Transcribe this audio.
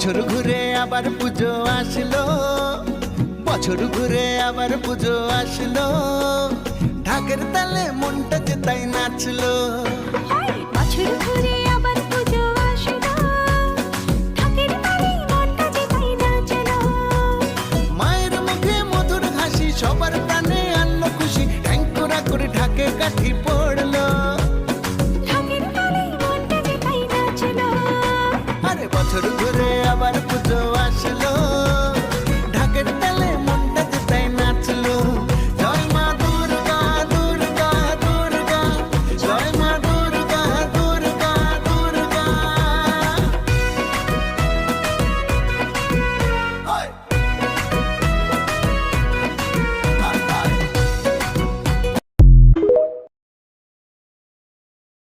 বছর ঘুরে আবার পুজো আসলো, বছর ঘুরে আবার পুজো আসলো, ঢাকের তালে মনটা যে তাই নাচলো। বছর ঘুরে আবার পুজো আসলো, ঢাকের তালে মনটা যে তাই নাচলো। মায়ের মুখে মধুর হাসি সবার প্রাণে আনলো খুশি, ঠ্যাংকোরা করে ঢাকে কাঠি